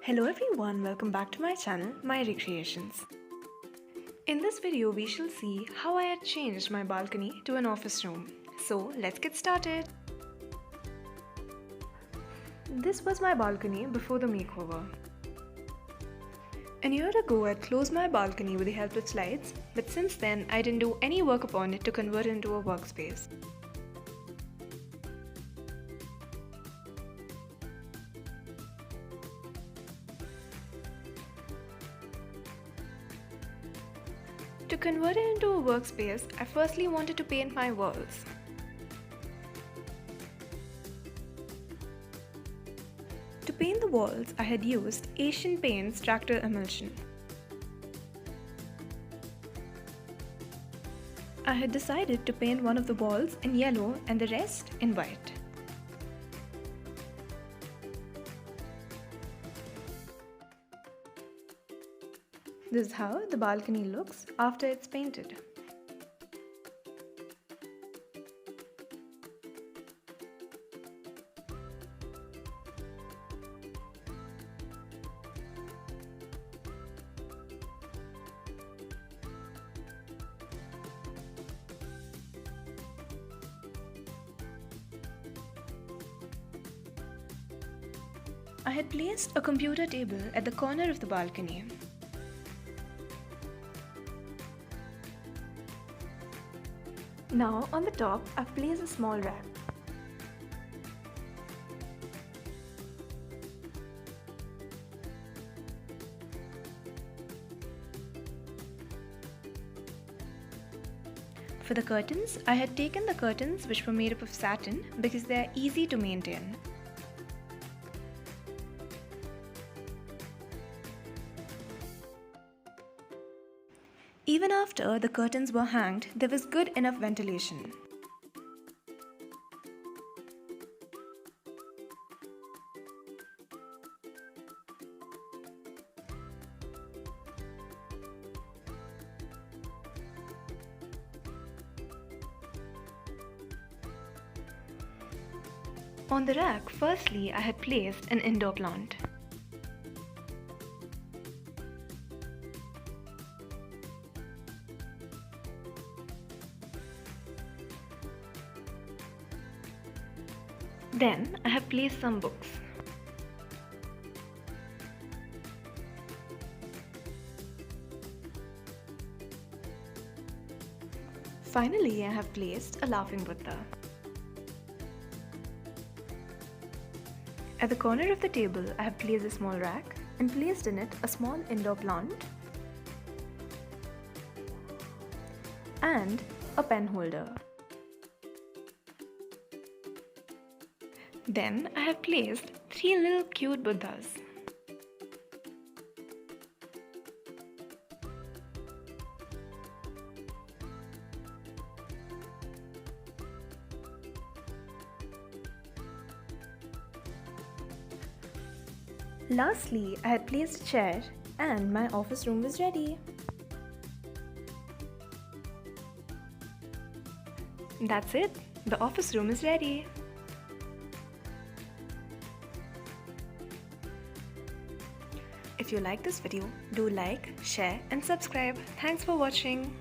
Hello everyone, welcome back to my channel, My Recreations. In this video, we shall see how I had changed my balcony to an office room. So let's get started. This was my balcony before the makeover. A year ago, I'd closed my balcony with the help of slides, but since then, I didn't do any work upon it to convert it into a workspace. To convert it into a workspace, I firstly wanted to paint my walls. To paint the walls, I had used Asian Paints Tractor Emulsion. I had decided to paint one of the walls in yellow and the rest in white. This is how the balcony looks after it's painted. I had placed a computer table at the corner of the balcony. Now on the top, I've placed a small rack. For the curtains, I had taken the curtains which were made up of satin because they are easy to maintain. Even after the curtains were hanged, there was good enough ventilation. On the rack, firstly, I had placed an indoor plant. Then I have placed some books. Finally, I have placed a laughing Buddha. At the corner of the table, I have placed a small rack and placed in it a small indoor plant and a pen holder. Then I have placed 3 little cute Buddhas. Lastly, I had placed a chair and my office room was ready. That's it, the office room is ready. If you like this video, do like, share and subscribe. Thanks for watching.